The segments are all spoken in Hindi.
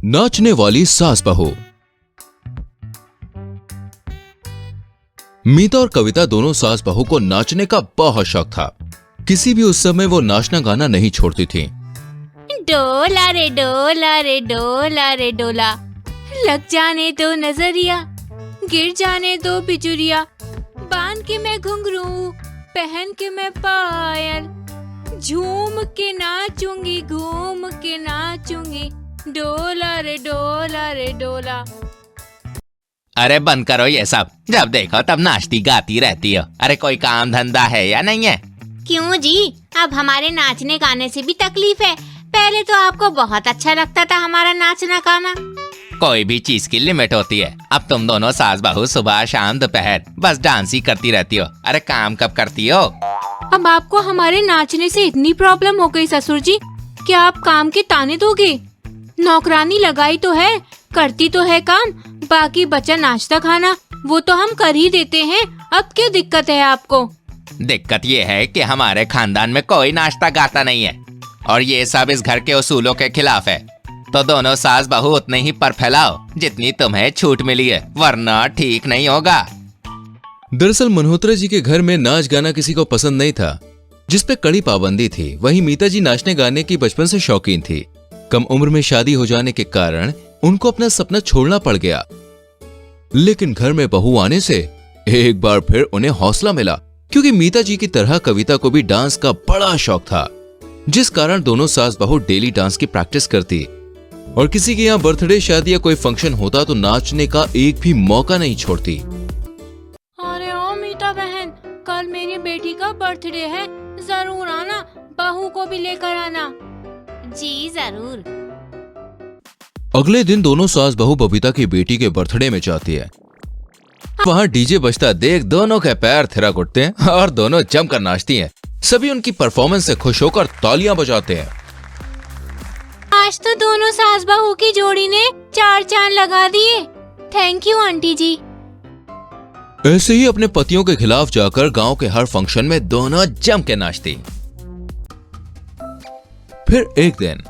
नाचने वाली सास बहू। मीता और कविता दोनों सास बहू को नाचने का बहुत शौक था। किसी भी उत्सव में वो नाचना गाना नहीं छोड़ती थीं। डोला रे डोला रे डोला रे डोला, लग जाने दो नजरिया, गिर जाने दो बिजुरिया, बांध के मैं घुंघरू, पहन के मैं पायल, झूम के नाचूंगी, घूम के नाचूंगी, डोला रे डोला रे डोला। अरे बंद करो ये सब, जब देखो तब नाचती गाती रहती हो। अरे कोई काम धंधा है या नहीं है? क्यों जी, अब हमारे नाचने गाने से भी तकलीफ है। पहले तो आपको बहुत अच्छा लगता था हमारा नाचना गाना। कोई भी चीज की लिमिट होती है। अब तुम दोनों सास बहू सुबह शाम दोपहर बस डांस ही करती रहती हो। अरे काम कब करती हो? अब आपको हमारे नाचने से इतनी प्रॉब्लम हो गई ससुर जी, क्या आप काम के ताने दोगे? नौकरानी लगाई तो है, करती तो है काम, बाकी बचा नाश्ता खाना वो तो हम कर ही देते हैं। अब क्या दिक्कत है आपको? दिक्कत ये है कि हमारे खानदान में कोई नाश्ता गाता नहीं है और ये सब इस घर के उसूलों के खिलाफ है। तो दोनों सास बहू उतने ही पर फैलाओ जितनी तुम्हें छूट मिली है, वरना ठीक नहीं होगा। दरअसल मल्होत्रा जी के घर में नाच गाना किसी को पसंद नहीं था, जिसपे कड़ी पाबंदी थी। वहीं मीता जी नाचने गाने की बचपन से शौकीन थी। कम उम्र में शादी हो जाने के कारण उनको अपना सपना छोड़ना पड़ गया, लेकिन घर में बहू आने से एक बार फिर उन्हें हौसला मिला, क्योंकि मीता जी की तरह कविता को भी डांस का बड़ा शौक था, जिस कारण दोनों सास बहू डेली डांस की प्रैक्टिस करती और किसी के यहाँ बर्थडे शादी या कोई फंक्शन होता तो नाचने का एक भी मौका नहीं छोड़ती। अरे ओ मीता बहन, कल मेरी बेटी का बर्थडे है, जरूर आना, बहू को भी लेकर आना। जी जरूर। अगले दिन दोनों सास बहू बबीता की बेटी के बर्थडे में जाती है। वहाँ डीजे बजता देख दोनों के पैर थिरक उठते हैं और दोनों जमकर नाचती हैं। सभी उनकी परफॉर्मेंस से खुश होकर तालियां बजाते हैं। आज तो दोनों सास बहू की जोड़ी ने चार चांद लगा दिए। थैंक यू आंटी जी। ऐसे ही अपने पतियों के खिलाफ जाकर गांव के हर फंक्शन में दोनों जम के नाचती। फिर एक दिन,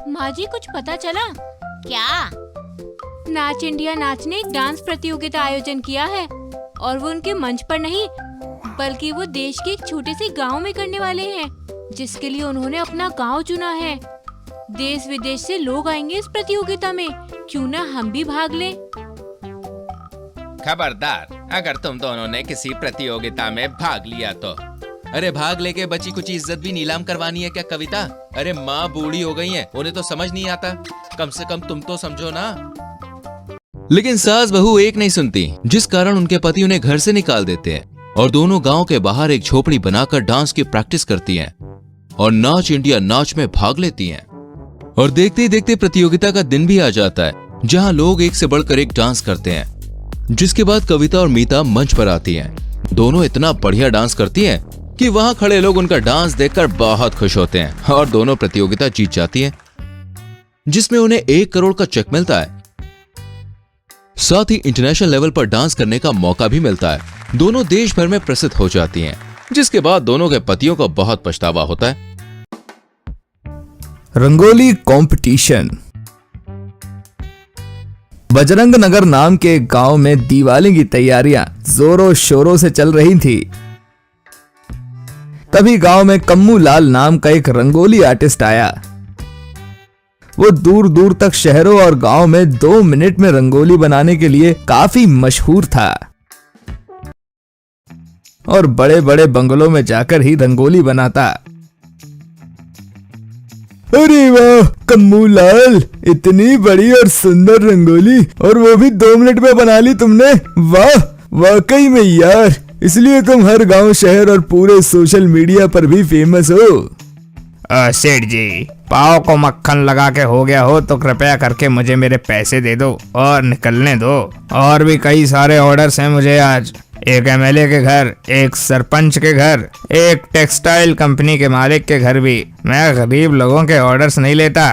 माँ जी कुछ पता चला क्या? नाच इंडिया नाच ने एक डांस प्रतियोगिता आयोजन किया है और वो उनके मंच पर नहीं बल्कि वो देश के एक छोटे से गांव में करने वाले हैं, जिसके लिए उन्होंने अपना गांव चुना है। देश विदेश से लोग आएंगे इस प्रतियोगिता में, क्यों ना हम भी भाग लें? खबरदार, अगर तुम दोनों ने किसी प्रतियोगिता में भाग लिया तो। अरे भाग लेके बची कुछ इज्जत भी नीलाम करवानी है क्या कविता? अरे माँ बूढ़ी हो गई है, उन्हें तो समझ नहीं आता, कम से कम तुम तो समझो ना। लेकिन सास बहू एक नहीं सुनती, जिस कारण उनके पति उन्हें घर से निकाल देते हैं और दोनों गांव के बाहर एक झोपड़ी बनाकर डांस की प्रैक्टिस करती हैं और नाच इंडिया नाच में भाग लेती हैं। और देखते ही देखते प्रतियोगिता का दिन भी आ जाता है, जहां लोग एक से बढ़कर एक डांस करते हैं। जिसके बाद कविता और मीता मंच पर आती हैं। दोनों इतना बढ़िया डांस करती हैं कि वहां खड़े लोग उनका डांस देखकर बहुत खुश होते हैं और दोनों प्रतियोगिता जीत जाती हैं, जिसमें उन्हें 1 करोड़ का चेक मिलता है। साथ ही इंटरनेशनल लेवल पर डांस करने का मौका भी मिलता है। दोनों देश भर में प्रसिद्ध हो जाती हैं, जिसके बाद दोनों के पतियों को बहुत पछतावा होता है। रंगोली कंपटीशन। बजरंग नगर नाम के गांव में दिवाली की तैयारियां जोरों शोरों से चल रही थी। तभी गांव में कम्मू लाल नाम का एक रंगोली आर्टिस्ट आया। वो दूर दूर तक शहरों और गांव में 2 मिनट में रंगोली बनाने के लिए काफी मशहूर था और बड़े बड़े बंगलों में जाकर ही रंगोली बनाता। अरे वाह कम्मू लाल, इतनी बड़ी और सुंदर रंगोली, और वो भी 2 मिनट में बना ली तुमने। वाह, वाकई में यार, इसलिए तुम हर गांव शहर और पूरे सोशल मीडिया पर भी फेमस हो। सेठ जी, पाव को मक्खन लगा के हो गया हो तो कृपया करके मुझे मेरे पैसे दे दो और निकलने दो। और भी कई सारे ऑर्डर्स हैं मुझे आज। एक एमएलए के घर, एक सरपंच के घर, एक टेक्सटाइल कंपनी के मालिक के घर भी। मैं गरीब लोगों के ऑर्डर्स नहीं लेता।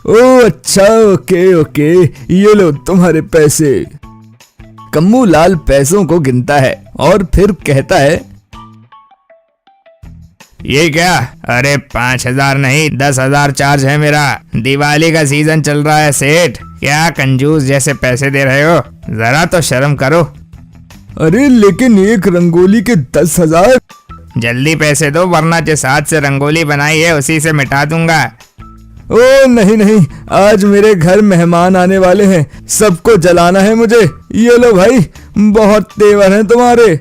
ओह अच्छा, ओके ओके, ये लो तुम्हारे पैसे। कम्मू लाल पैसों को गिनता है और फिर कहता है, ये क्या? अरे 5,000 नहीं 10,000 चार्ज है मेरा। दिवाली का सीजन चल रहा है सेठ, क्या कंजूस जैसे पैसे दे रहे हो, जरा तो शर्म करो। अरे लेकिन एक रंगोली के 10,000। जल्दी पैसे दो वरना जिस हाथ से रंगोली बनाई है उसी से मिटा दूंगा। ओ नहीं नहीं, आज मेरे घर मेहमान आने वाले हैं, सबको जलाना है मुझे। ये लो भाई, बहुत तेवर हैं तुम्हारे।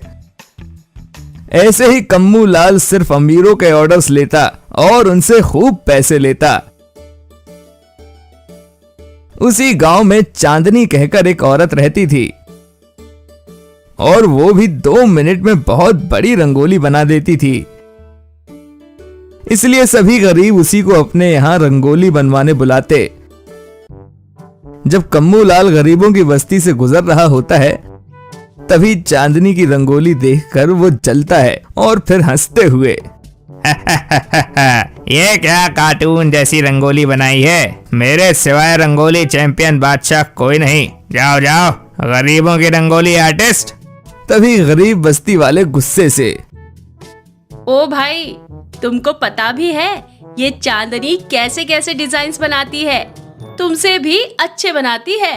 ऐसे ही कम्मू लाल सिर्फ अमीरों के ऑर्डर्स लेता और उनसे खूब पैसे लेता। उसी गांव में चांदनी कहकर एक औरत रहती थी और वो भी 2 मिनट में बहुत बड़ी रंगोली बना देती थी। इसलिए सभी गरीब उसी को अपने यहां रंगोली बनवाने बुलाते। जब कम्मू लाल गरीबों की बस्ती से गुजर रहा होता है तभी चांदनी की रंगोली देखकर वो जलता है और फिर हंसते हुए ये क्या कार्टून जैसी रंगोली बनाई है, मेरे सिवाय रंगोली चैंपियन बादशाह कोई नहीं। जाओ जाओ गरीबों की रंगोली आर्टिस्ट। तभी गरीब बस्ती वाले गुस्से से, ओ भाई, तुमको पता भी है ये चांदनी कैसे कैसे डिजाइन्स बनाती है? तुमसे भी अच्छे बनाती है।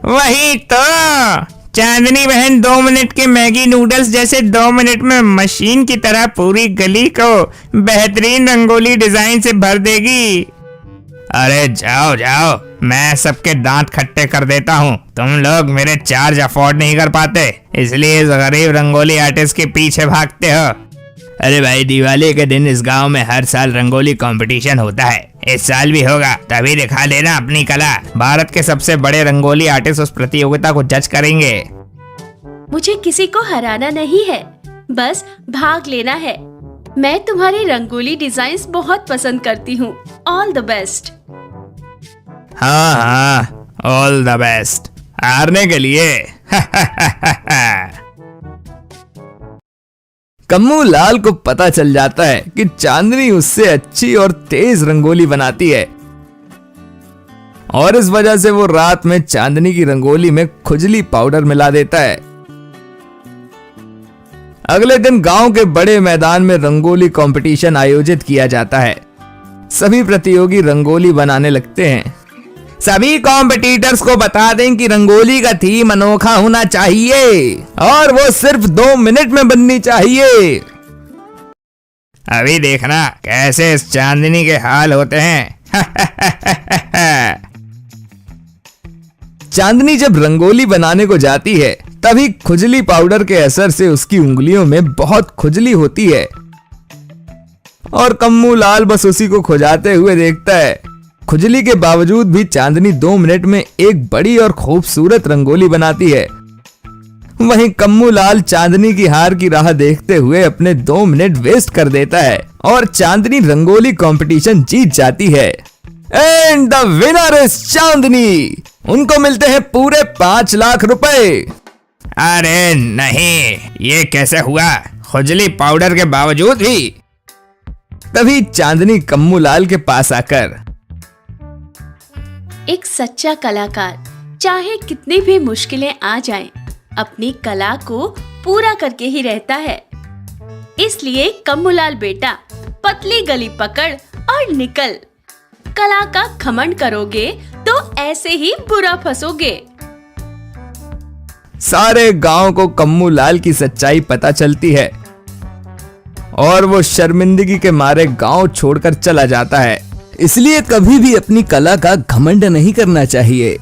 वही तो, चांदनी बहन 2 मिनट के मैगी नूडल्स जैसे 2 मिनट में मशीन की तरह पूरी गली को बेहतरीन रंगोली डिजाइन से भर देगी। अरे जाओ जाओ, मैं सबके दांत खट्टे कर देता हूँ। तुम लोग मेरे चार्ज अफोर्ड नहीं कर पाते, इसलिए इस गरीब रंगोली आर्टिस्ट के पीछे भागते हो। अरे भाई, दिवाली के दिन इस गांव में हर साल रंगोली कंपटीशन होता है, इस साल भी होगा, तभी दिखा देना अपनी कला। भारत के सबसे बड़े रंगोली आर्टिस्ट उस प्रतियोगिता को जज करेंगे। मुझे किसी को हराना नहीं है, बस भाग लेना है। मैं तुम्हारी रंगोली डिजाइन्स बहुत पसंद करती हूँ। All the best. हाँ हाँ, ऑल द बेस्ट। हारने के लिए कम्मू लाल को पता चल जाता है कि चांदनी उससे अच्छी और तेज रंगोली बनाती है और इस वजह से वो रात में चांदनी की रंगोली में खुजली पाउडर मिला देता है। अगले दिन गांव के बड़े मैदान में रंगोली कंपटीशन आयोजित किया जाता है। सभी प्रतियोगी रंगोली बनाने लगते हैं। सभी कॉम्पिटिटर्स को बता दें कि रंगोली का थीम अनोखा होना चाहिए और वो सिर्फ 2 मिनट में बननी चाहिए। अभी देखना कैसे इस चांदनी के हाल होते हैं। चांदनी जब रंगोली बनाने को जाती है तभी खुजली पाउडर के असर से उसकी उंगलियों में बहुत खुजली होती है और कम्मू लाल बस उसी को खुजाते हुए देखता है। खुजली के बावजूद भी चांदनी 2 मिनट में एक बड़ी और खूबसूरत रंगोली बनाती है। वहीं कम्मू लाल चांदनी की हार की राह देखते हुए अपने 2 मिनट वेस्ट कर देता है और चांदनी रंगोली कंपटीशन जीत जाती है। एंड द विनर इज चांदनी। उनको मिलते हैं पूरे 5 लाख रुपए। अरे नहीं, ये कैसे हुआ खुजली पाउडर के बावजूद भी? तभी चांदनी कम्मू लाल के पास आकर, एक सच्चा कलाकार चाहे कितनी भी मुश्किलें आ जाएं, अपनी कला को पूरा करके ही रहता है। इसलिए कम्मूलाल बेटा, पतली गली पकड़ और निकल। कला का घमंड करोगे तो ऐसे ही बुरा फंसोगे। सारे गांव को कम्मू लाल की सच्चाई पता चलती है और वो शर्मिंदगी के मारे गांव छोड़कर चला जाता है। इसलिए कभी भी अपनी कला का घमंड नहीं करना चाहिए।